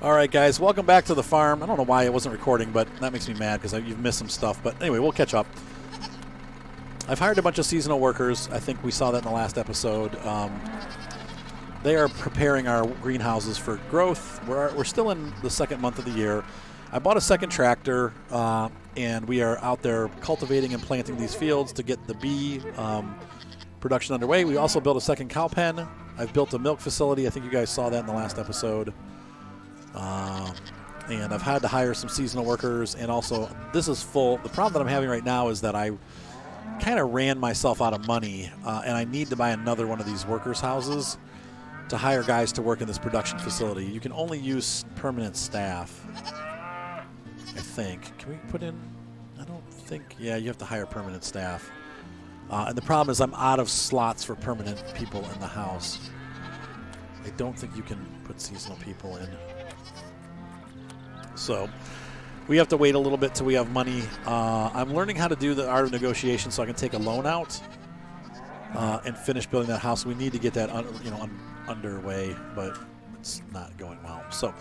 All right, guys, welcome back to the farm. I don't know why I wasn't recording, but that makes me mad because you've missed some stuff. But anyway, we'll catch up. I've hired a bunch of seasonal workers. I think we saw that in the last episode. They are preparing our greenhouses for growth. We're still in the second month of the year. I bought a second tractor, and we are out there cultivating and planting these fields to get the bee production underway. We also built a second cow pen. I've built a milk facility. I think you guys saw that in the last episode. And I've had to hire some seasonal workers, and also this is full. The problem that I'm having right now is that I kind of ran myself out of money, and I need to buy another one of these workers' houses to hire guys to work in this production facility. You can only use permanent staff, I think. Can we put in? I don't think. Yeah, you have to hire permanent staff. And the problem is I'm out of slots for permanent people in the house. I don't think you can put seasonal people in. So we have to wait a little bit till we have money. I'm learning how to do the art of negotiation so I can take a loan out and finish building that house. We need to get that underway, but it's not going well. So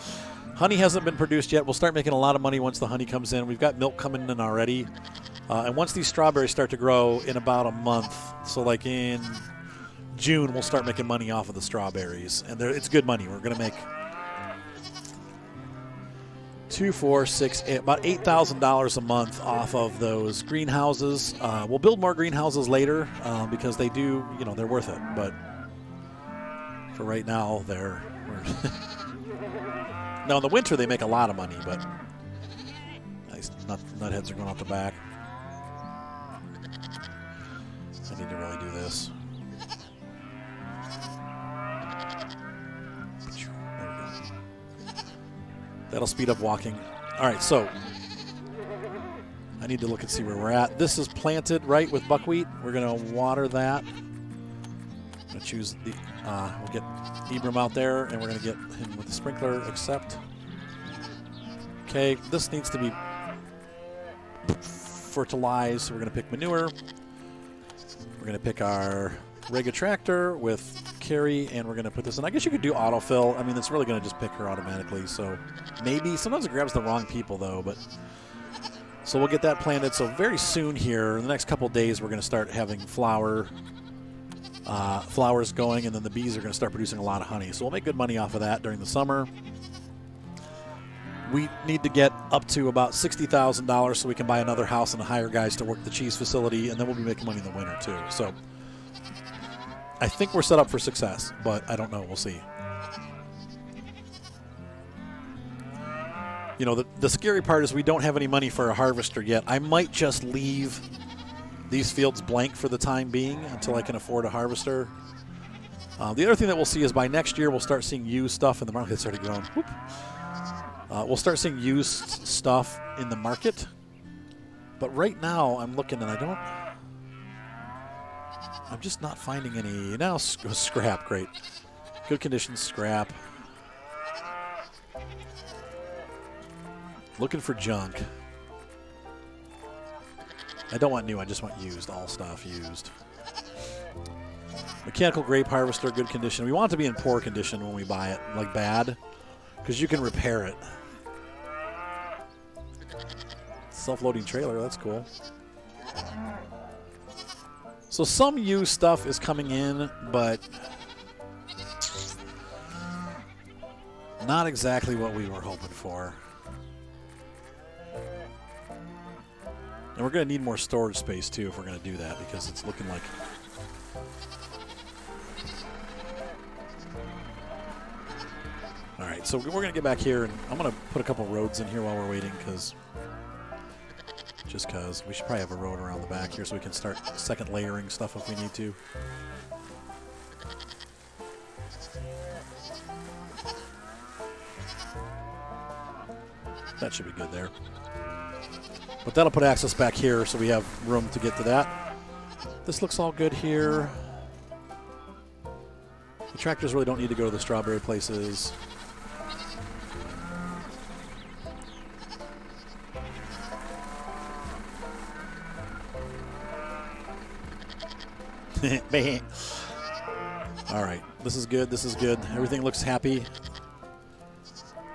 honey hasn't been produced yet. We'll start making a lot of money once the honey comes in. We've got milk coming in already. And once these strawberries start to grow in about a month, so like in June, we'll start making money off of the strawberries. And it's good money. We're going to make about $8,000 a month off of those greenhouses. We'll build more greenhouses later because they do, they're worth it. But for right now, now in the winter they make a lot of money, but nice nutheads are going out the back. I need to really do this. That'll speed up walking. All right, so I need to look and see where we're at. This is planted, right, with buckwheat. We're going to water that. I'm going to choose the, we'll get Ibram out there, and we're going to get him with the sprinkler, accept. Okay, this needs to be fertilized, so we're going to pick manure. We're going to pick our Rega tractor with Carrie, and we're going to put this in. I guess you could do autofill. I mean, it's really going to just pick her automatically, so maybe. Sometimes it grabs the wrong people, though, but so we'll get that planted. So very soon here, in the next couple days, we're going to start having flowers going, and then the bees are going to start producing a lot of honey. So we'll make good money off of that during the summer. We need to get up to about $60,000 so we can buy another house and hire guys to work the cheese facility, and then we'll be making money in the winter, too. So I think we're set up for success, but I don't know. We'll see. The scary part is we don't have any money for a harvester yet. I might just leave these fields blank for the time being until I can afford a harvester. The other thing that we'll see is by next year we'll start seeing used stuff in the market. It's already grown. We'll start seeing used stuff in the market. But right now I'm looking and I'm just not finding any. Now scrap, great. Good condition scrap. Looking for junk. I don't want new, I just want used. All stuff used. Mechanical grape harvester, good condition. We want it to be in poor condition when we buy it, like bad, because you can repair it. Self-loading trailer, that's cool. So some used stuff is coming in, but not exactly what we were hoping for. And we're going to need more storage space, too, if we're going to do that, because it's looking like... All right, so we're going to get back here, and I'm going to put a couple roads in here while we're waiting, just because we should probably have a road around the back here so we can start second layering stuff if we need to. That should be good there. But that'll put access back here so we have room to get to that. This looks all good here. The tractors really don't need to go to the strawberry places. All right, this is good. This is good. Everything looks happy.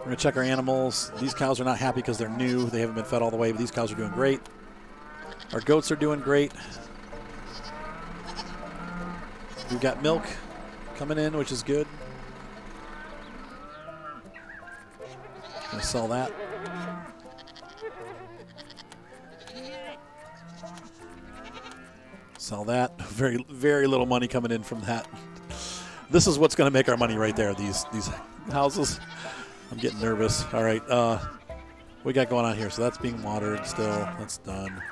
We're going to check our animals. These cows are not happy because they're new. They haven't been fed all the way, but these cows are doing great. Our goats are doing great. We've got milk coming in, which is good. Going to sell that. Sell that. Very, very little money coming in from that. This is what's going to make our money right there, these houses. I'm getting nervous. All right. What we got going on here? So that's being watered still. That's done.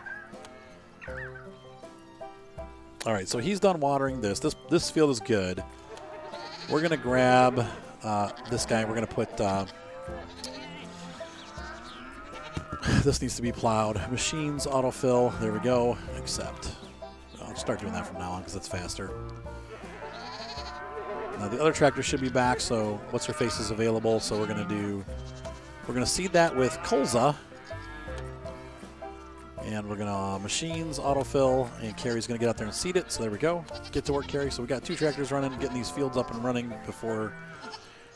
All right. So he's done watering this. This field is good. We're going to grab this guy. We're going to put... this needs to be plowed. Machines, autofill. There we go. Accept. I'll start doing that from now on because it's faster. Now the other tractor should be back, so what's her face is available. So we're gonna seed that with colza, and we're gonna machines, autofill, and Carrie's gonna get out there and seed it. So there we go. Get to work, Carrie. So we got 2 tractors running, getting these fields up and running before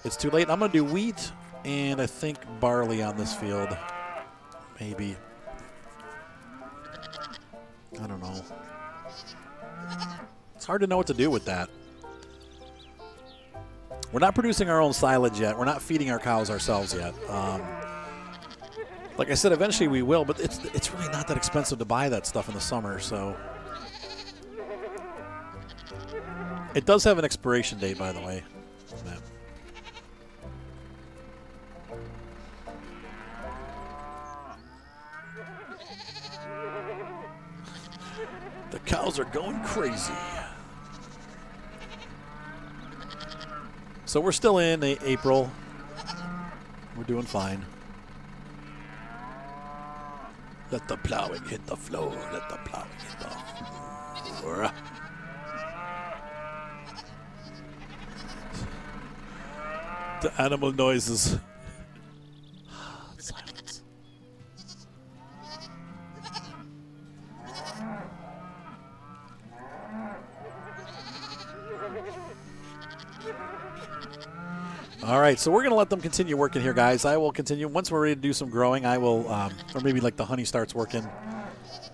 it's too late. I'm gonna do wheat and I think barley on this field, maybe. I don't know. It's hard to know what to do with that. We're not producing our own silage yet. We're not feeding our cows ourselves yet. Like I said, eventually we will, but it's really not that expensive to buy that stuff in the summer, so. It does have an expiration date, by the way. Yeah. The cows are going crazy. So we're still in April. We're doing fine. Let the plowing hit the floor. Let the plowing hit the floor. The animal noises. Silence. All right, so we're going to let them continue working here, guys. I will continue. Once we're ready to do some growing, I will, or maybe like the honey starts working,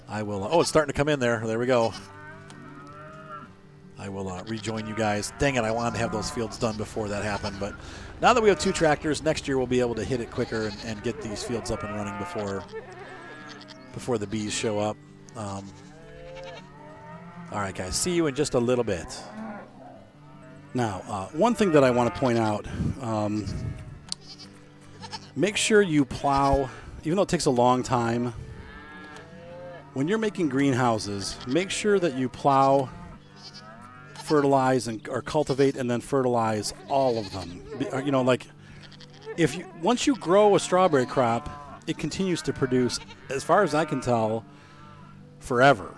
I will, oh, it's starting to come in there. There we go. I will rejoin you guys. Dang it, I wanted to have those fields done before that happened. But now that we have 2 tractors, next year we'll be able to hit it quicker and get these fields up and running before the bees show up. All right, guys, see you in just a little bit. Now, one thing that I want to point out, make sure you plow, even though it takes a long time, when you're making greenhouses, make sure that you plow, fertilize, or cultivate, and then fertilize all of them. You know, like, once you grow a strawberry crop, it continues to produce, as far as I can tell, forever.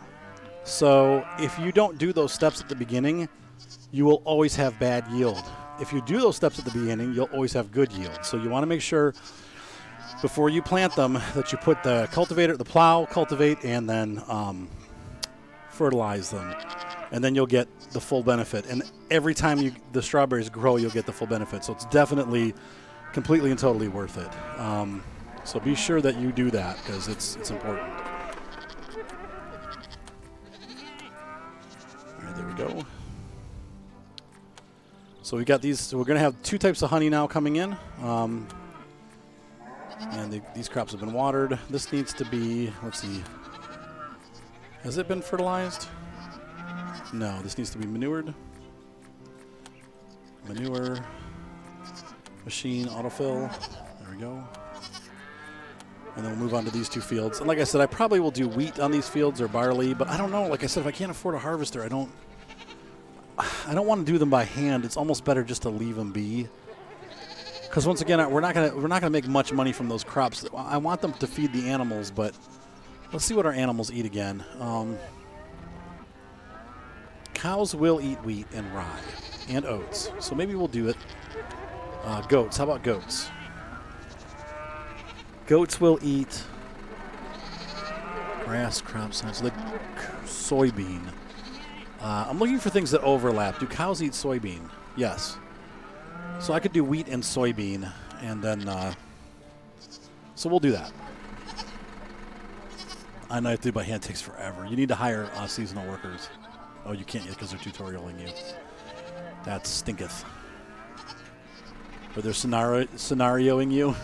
So if you don't do those steps at the beginning, you will always have bad yield. If you do those steps at the beginning, you'll always have good yield. So you want to make sure before you plant them that you put the cultivator, the plow, cultivate, and then fertilize them. And then you'll get the full benefit. And every time the strawberries grow, you'll get the full benefit. So it's definitely completely and totally worth it. So be sure that you do that because it's important. All right, there we go. So we got these. So we're going to have 2 types of honey now coming in, and these crops have been watered. This needs to be. Let's see. Has it been fertilized? No. This needs to be manured. Manure. Machine autofill. There we go. And then we'll move on to these 2 fields. And like I said, I probably will do wheat on these fields or barley, but I don't know. Like I said, if I can't afford a harvester, I don't want to do them by hand. It's almost better just to leave them be. Because once again, we're not gonna make much money from those crops. I want them to feed the animals, but let's see what our animals eat again. Cows will eat wheat and rye and oats, so maybe we'll do it. Goats. How about goats? Goats will eat grass, crop size, like soybean. I'm looking for things that overlap. Do cows eat soybean? Yes. So I could do wheat and soybean, And then, so we'll do that. I know I have to do by hand. It takes forever. You need to hire seasonal workers. Oh, you can't yet because they're tutorialing you. That stinketh. Or they're scenarioing you.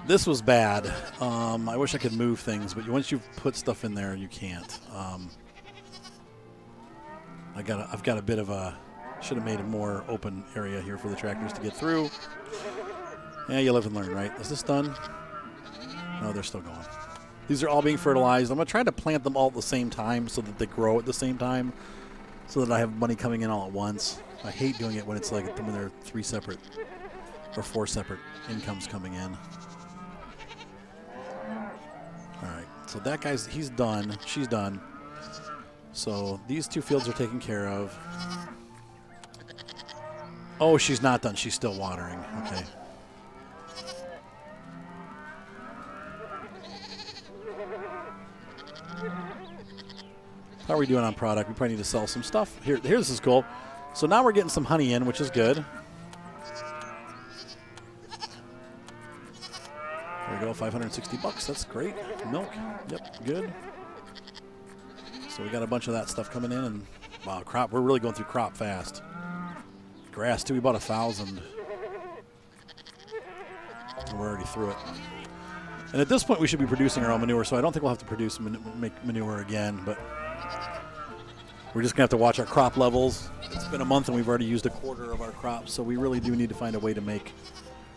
This was bad. I wish I could move things, but once you put stuff in there, you can't. I've got a bit of a... Should have made a more open area here for the tractors to get through. Yeah, you live and learn, right? Is this done? No, they're still going. These are all being fertilized. I'm going to try to plant them all at the same time so that they grow at the same time so that I have money coming in all at once. I hate doing it when it's like when there are 3 separate or 4 separate incomes coming in. All right, so that guy's, he's done. She's done. So these 2 fields are taken care of. Oh, she's not done. She's still watering. Okay. How are we doing on product? We probably need to sell some stuff. Here, this is cool. So now we're getting some honey in, which is good. There we go, 560 bucks. That's great. Milk. Yep, good. So we got a bunch of that stuff coming in, and wow, crop. We're really going through crop fast. Grass too. We bought 1,000. And we're already through it. And at this point, we should be producing our own manure, so I don't think we'll have to produce make manure again, but we're just going to have to watch our crop levels. It's been a month, and we've already used 1/4 of our crops, so we really do need to find a way to make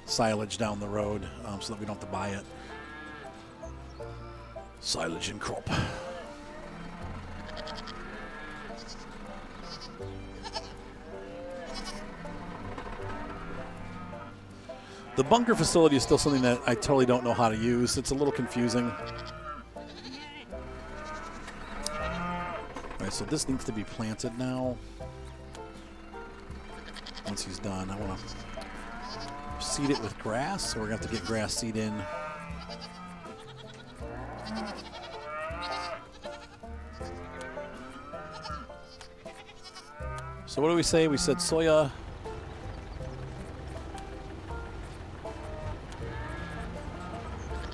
silage down the road so that we don't have to buy it. Silage and crop. The bunker facility is still something that I totally don't know how to use. It's a little confusing. All right, so this needs to be planted now. Once he's done, I want to seed it with grass, so we're going to have to get grass seed in. So what do we say? We said soya.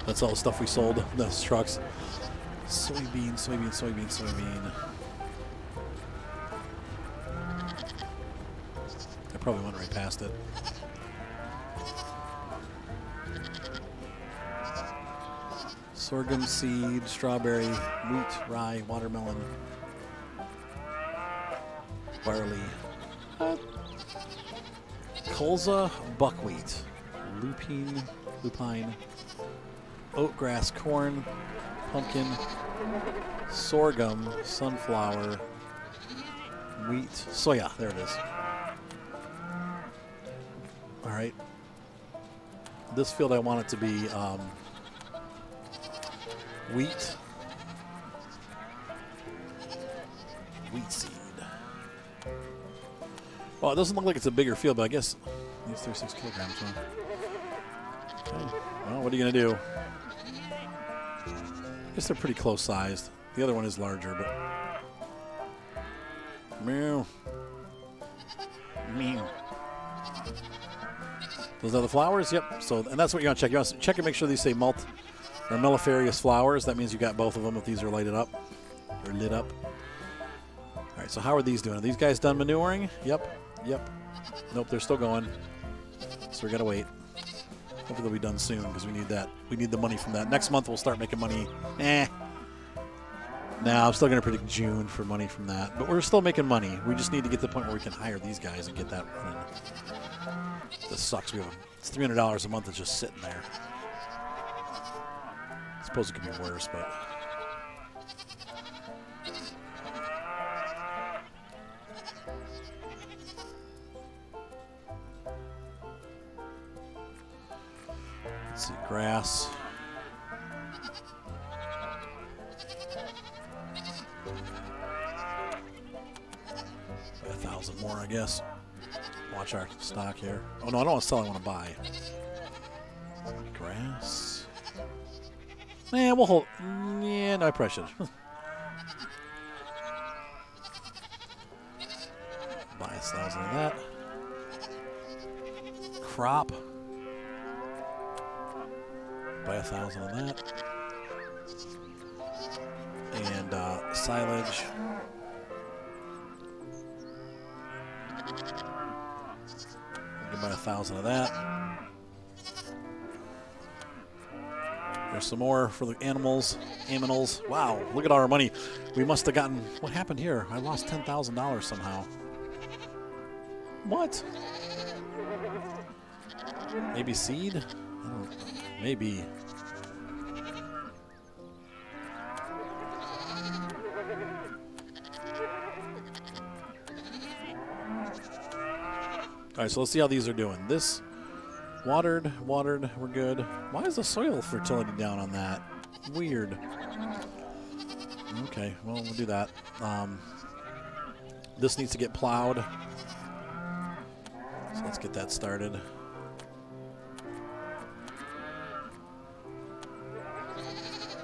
That's all the stuff we sold, those trucks. Soybean, soybean, soybean, soybean. I probably went right past it. Sorghum seed, strawberry, wheat, rye, watermelon, barley, colza, buckwheat, lupine, oatgrass, corn, pumpkin, sorghum, sunflower, wheat, soya. There it is. All right. This field I want it to be wheat seed. Well, it doesn't look like it's a bigger field, but I guess it's 36 kilograms. Huh? Okay. Well, what are you going to do? I guess they're pretty close sized. The other one is larger, but... Meow. Meow. Those are the flowers? Yep. So, and that's what you want to check. You want to check and make sure these say mellifarious flowers. That means you got both of them if these are lighted up. Or lit up. All right, so how are these doing? Are these guys done manuring? Yep. Yep. Nope, they're still going. So we got to wait. Hopefully they'll be done soon because we need that. We need the money from that. Next month we'll start making money. Nah, I'm still going to predict June for money from that. But we're still making money. We just need to get to the point where we can hire these guys and get that running. This sucks. It's $300 a month that's just sitting there. I suppose it could be worse, but... Let's see, grass. Buy 1,000 more, I guess. Watch our stock here. Oh, no, I don't want to sell. I want to buy. Grass. Yeah, we'll hold. Yeah, no, I probably should. Buy 6,000 of that. Crop. Buy 1,000 of that. And silage. We can buy 1,000 of that. There's some more for the animals. Aminals. Wow, look at all our money. We must have gotten... What happened here? I lost $10,000 somehow. What? Maybe seed? Oh, maybe. All right, so let's see how these are doing. This... Watered, we're good. Why is the soil fertility down on that? Weird. Okay, well, we'll do that. This needs to get plowed. So let's get that started.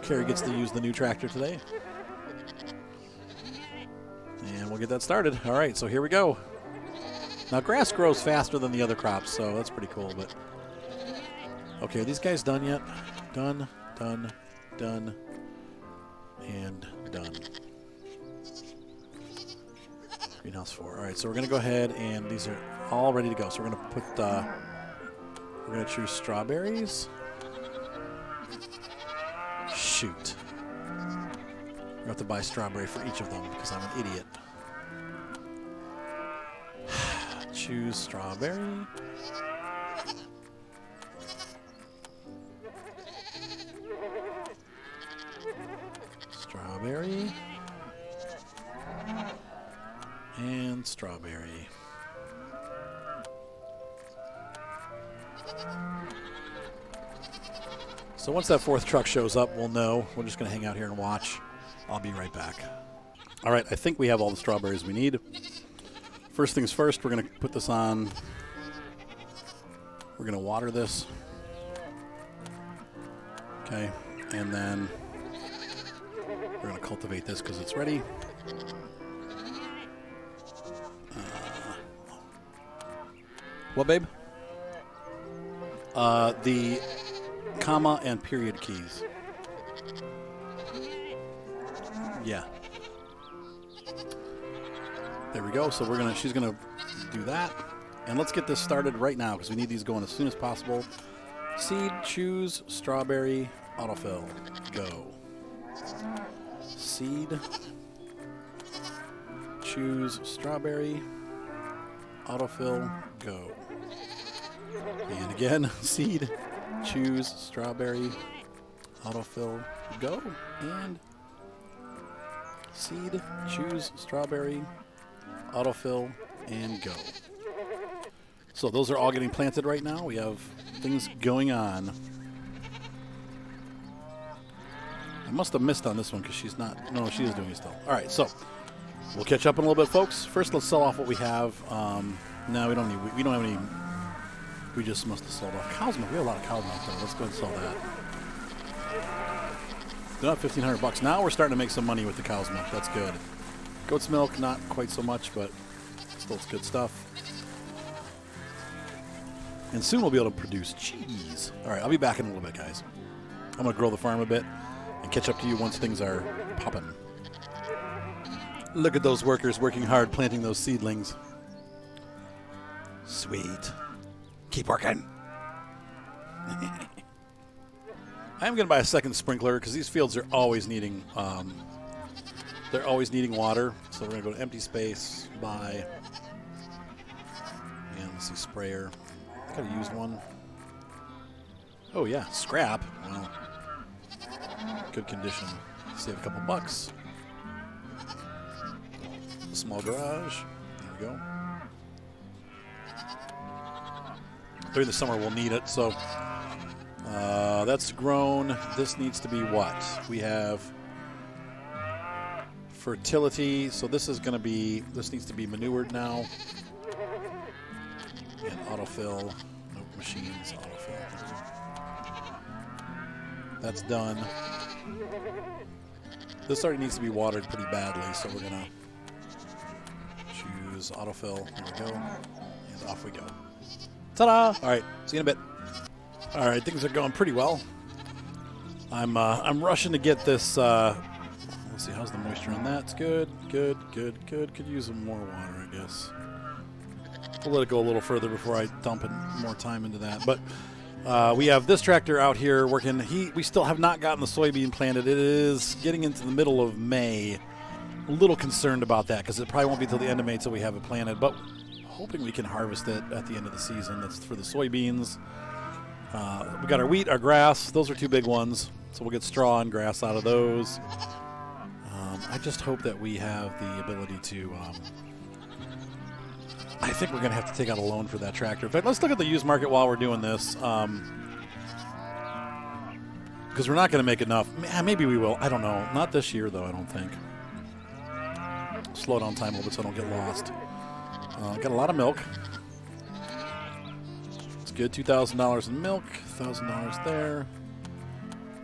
Carrie gets to use the new tractor today. And we'll get that started. All right, so here we go. Now, grass grows faster than the other crops, so that's pretty cool, but... Okay, are these guys done yet? Done, done, done, and done. Greenhouse 4. All right, so we're going to go ahead, and these are all ready to go. So we're going to put, we're going to choose strawberries. Shoot. We're going to have to buy strawberry for each of them because I'm an idiot. Choose strawberry. Strawberry. And strawberry. So once that fourth truck shows up, we'll know. We're just going to hang out here and watch. I'll be right back. All right, I think we have all the strawberries we need. First things first, we're going to put this on. We're going to water this. Okay, and then we're going to cultivate this because it's ready. What, babe? The comma and period keys. Yeah. There we go. So she's gonna do that, and let's get this started right now because we need these going as soon as possible. Seed, choose strawberry, autofill, go. Seed, choose strawberry, autofill, go. And again, seed, choose strawberry, autofill, go. And seed, choose strawberry, autofill, and go. So those are all getting planted right now. We have things going on. I must have missed on this one because she's not. No, she is doing it still. All right, so we'll catch up in a little bit, folks. First, let's sell off what we have. No, we don't need. We don't have any. We just must have sold off cow's milk. We have a lot of cow's milk there. Let's go ahead and sell that. They're not $1,500. Now we're starting to make some money with the cow's milk. That's good. Goat's milk, not quite so much, but still it's good stuff. And soon we'll be able to produce cheese. All right, I'll be back in a little bit, guys. I'm going to grow the farm a bit and catch up to you once things are popping. Look at those workers working hard planting those seedlings. Sweet. Keep working. I am going to buy a second sprinkler because these fields are always needing they're always needing water. So we're going to go to empty space, buy, and let's see, sprayer. I could have used one. Oh yeah, scrap. Well, good condition. Save a couple bucks. A small garage. There we go. During the summer we'll need it, so that's grown. This needs to be what? We have fertility, so this is going to be, this needs to be manured now. And autofill. Nope, machines, autofill. That's done. This already needs to be watered pretty badly, so we're going to is autofill. There we go. And off we go. Ta-da! All right, see you in a bit. All right, things are going pretty well. I'm rushing to get this. Let's see, how's the moisture on that? It's good. Could use some more water, I guess. We'll let it go a little further before I dump more time into that. But we have this tractor out here working. We still have not gotten the soybean planted. It is getting into the middle of May. A little concerned about that because it probably won't be till the end of May till we have it planted. But hoping we can harvest it at the end of the season. That's for the soybeans. We got our wheat, our grass. Those are two big ones. So we'll get straw and grass out of those. I just hope that we have the ability to... I think we're going to have to take out a loan for that tractor. In fact, let's look at the used market while we're doing this. Because we're not going to make enough. Maybe we will. I don't know. Not this year, though, I don't think. Slow down time a little bit so I don't get lost. Got a lot of milk. It's good. $2,000 in milk. $1,000 there.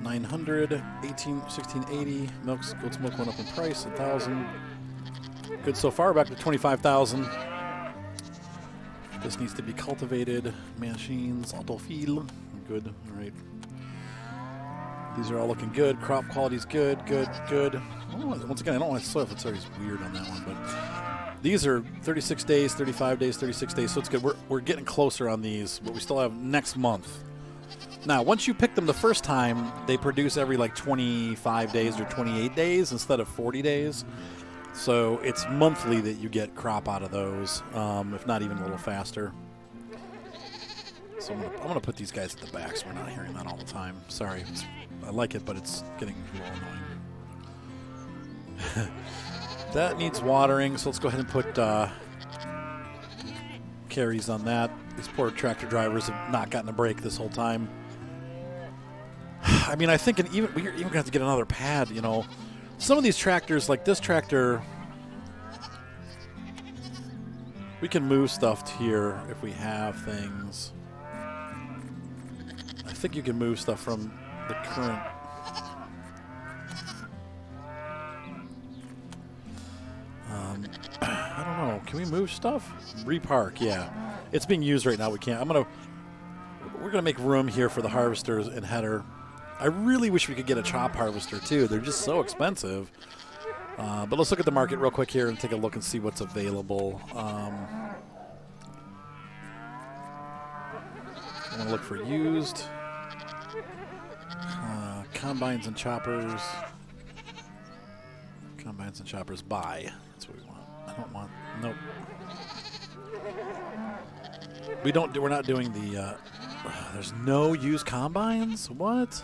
900, 1680. Goat's milk went up in price. 1,000. Good so far. Back to 25,000. This needs to be cultivated. Machines, autofill. Good. All right. These are all looking good. Crop quality's good. Once again, I don't want to soil if it's always weird on that one, but these are 36 days, 35 days, 36 days, so it's good. We're getting closer on these, but we still have next month. Now, once you pick them the first time, they produce every like 25 days or 28 days instead of 40 days. So it's monthly that you get crop out of those, if not even a little faster. So I'm gonna put these guys at the back so we're not hearing that all the time. Sorry, I like it, but it's getting a little annoying. That needs watering, so let's go ahead and put carries on that. These poor tractor drivers have not gotten a break this whole time. I mean, I think we're even going to have to get another pad, you know. Some of these tractors, like this tractor, we can move stuff here if we have things. I think you can move stuff from the current. I don't know. Can we move stuff? Repark, yeah. It's being used right now. We can't. We're gonna make room here for the harvesters and header. I really wish we could get a chop harvester too. They're just so expensive. But let's look at the market real quick here and take a look and see what's available. I want to look for used combines and choppers. Combines and choppers buy. That's what we want. I don't want. Nope. We're not doing the. There's no used combines. What?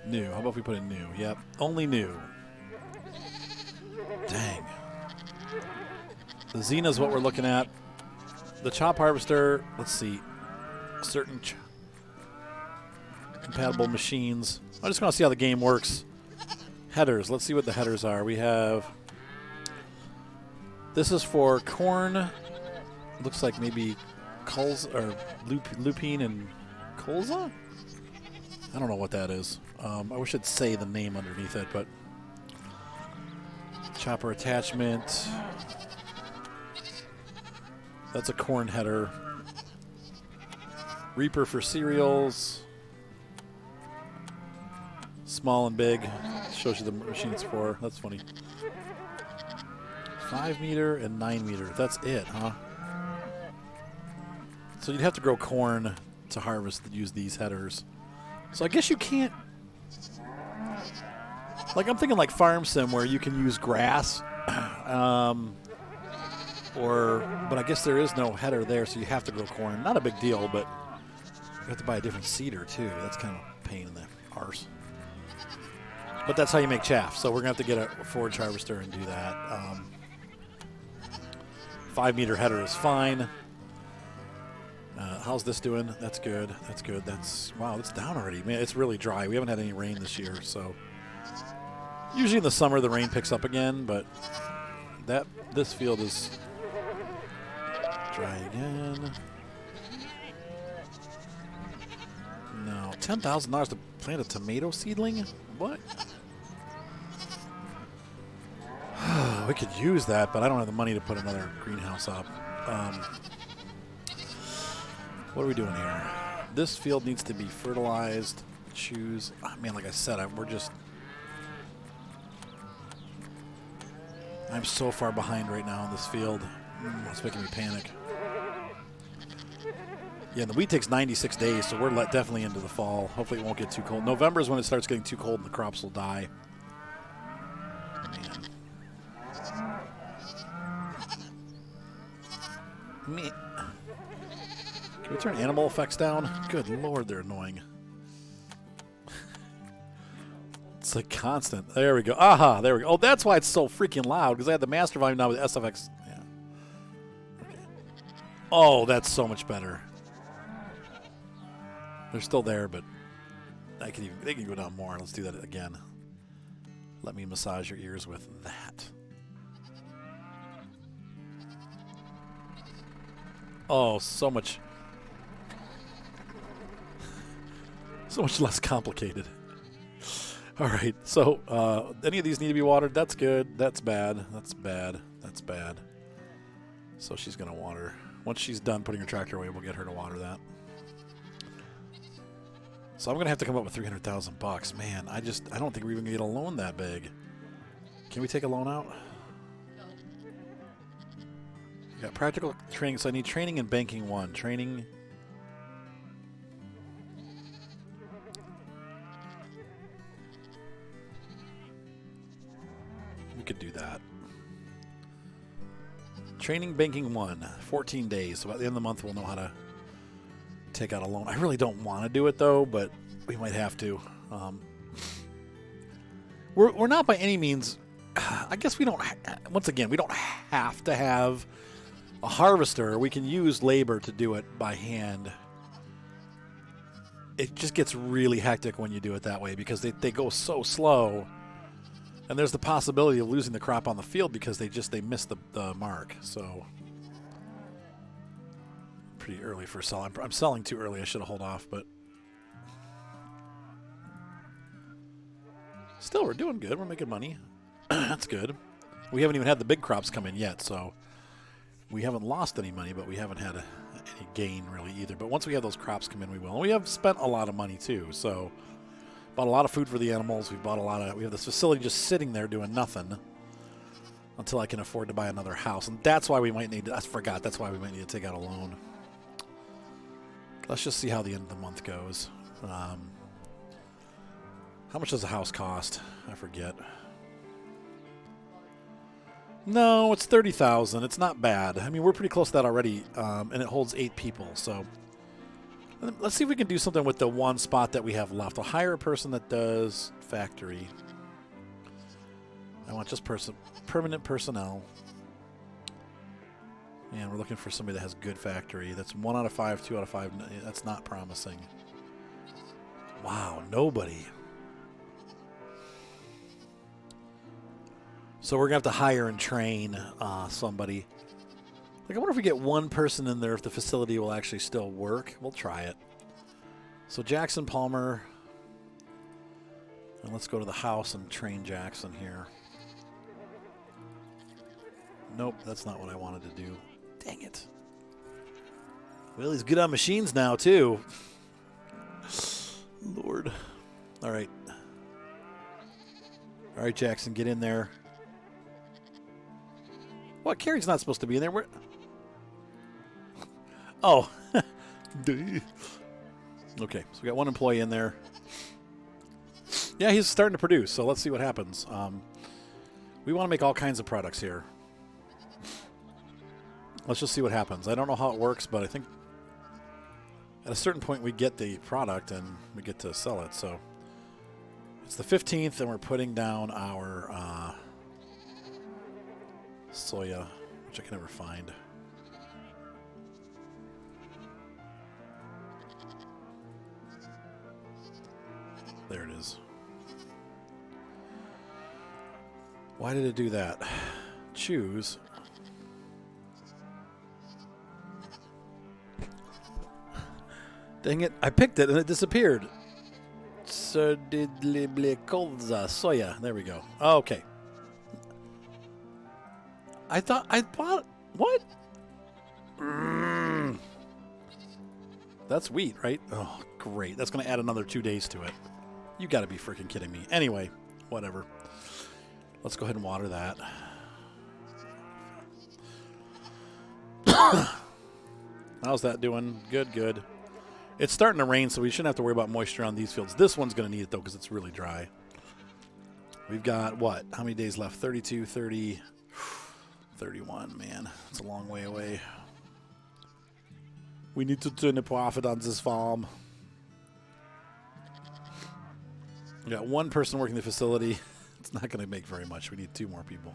New. How about if we put in new? Yep. Only new. Dang. The Xena is what we're looking at. The chop harvester. Let's see. Certain compatible machines. I just want to see how the game works. Headers. Let's see what the headers are. We have. This is for corn. Looks like maybe colza or lupine and colza. I don't know what that is. I wish I'd say the name underneath it, but chopper attachment. That's a corn header. Reaper for cereals. Small and big. Shows you the machine it's for. That's funny. 5 meter and 9 meter. That's it, huh? So you'd have to grow corn to harvest that use these headers. So I guess you can't. Like I'm thinking like Farm Sim where you can use grass, but I guess there is no header there, so you have to grow corn. Not a big deal, but you have to buy a different seeder too. That's kind of a pain in the arse. But that's how you make chaff. So we're gonna have to get a forage harvester and do that. 5 meter header is fine. How's this doing? That's good. That's good. Wow, it's down already. Man, it's really dry. We haven't had any rain this year, so usually in the summer the rain picks up again, but this field is dry again. No, $10,000 to plant a tomato seedling? What? we could use that, but I don't have the money to put another greenhouse up. What are we doing here? This field needs to be fertilized. Choose. Oh, man, like I said, I'm so far behind right now in this field. It's making me panic. Yeah, the wheat takes 96 days, so we're definitely into the fall. Hopefully it won't get too cold. November is when it starts getting too cold and the crops will die. Man. Can we turn animal effects down? Good Lord, they're annoying. It's like constant. There we go. Aha, there we go. Oh, that's why it's so freaking loud, because I had the master volume now with SFX. Yeah. Okay. Oh, that's so much better. They're still there, but they can go down more. Let's do that again. Let me massage your ears with that. Oh, so much less complicated. All right, so any of these need to be watered? That's good. That's bad. That's bad. That's bad. So she's going to water. Once she's done putting her tractor away, we'll get her to water that. So I'm going to have to come up with $300,000. Man, I don't think we're even going to get a loan that big. Can we take a loan out? Got practical training, so I need training in banking 1. Training. We could do that. Training banking 1, 14 days. So by the end of the month, we'll know how to take out a loan. I really don't want to do it, though, but we might have to. We're not by any means... I guess we don't... Once again, we don't have to have a harvester. We can use labor to do it by hand. It just gets really hectic when you do it that way because they go so slow. And there's the possibility of losing the crop on the field because they missed the mark. So pretty early for selling. I'm selling too early. I should have held off, but still, we're doing good. We're making money. That's good. We haven't even had the big crops come in yet, so we haven't lost any money, but we haven't had any gain really either. But once we have those crops come in, we will. And we have spent a lot of money too, so bought a lot of food for the animals. We have this facility just sitting there doing nothing until I can afford to buy another house. And that's why we might need to, I forgot, that's why we might need to take out a loan. Let's just see how the end of the month goes. How much does a house cost? I forget. No, it's $30,000. It's not bad. I mean, we're pretty close to that already, and it holds 8 people. So let's see if we can do something with the one spot that we have left. I'll hire a person that does factory. I want just permanent personnel. And we're looking for somebody that has good factory. That's 1 out of 5, 2 out of 5. That's not promising. Wow, nobody. So we're going to have to hire and train somebody. Like, I wonder if we get one person in there if the facility will actually still work. We'll try it. So Jackson Palmer. And let's go to the house and train Jackson here. Nope, that's not what I wanted to do. Dang it. Well, he's good on machines now, too. Lord. All right. All right, Jackson, get in there. What? Carrie's not supposed to be in there. Oh. Okay, so we got one employee in there. Yeah, he's starting to produce, so let's see what happens. We want to make all kinds of products here. Let's just see what happens. I don't know how it works, but I think at a certain point we get the product and we get to sell it. So it's the 15th, and we're putting down our soya, which I can never find. There it is. Why did it do that? Choose. Dang it, I picked it and it disappeared. Soya. There we go. Okay. I thought I bought... What? That's wheat, right? Oh, great. That's going to add another 2 days to it. You got to be freaking kidding me. Anyway, whatever. Let's go ahead and water that. How's that doing? Good, good. It's starting to rain, so we shouldn't have to worry about moisture on these fields. This one's going to need it, though, because it's really dry. We've got, what? How many days left? 32, 30, 31. Man, it's a long way away. We need to turn a profit on this farm. We got one person working the facility. It's not going to make very much. We need 2 more people.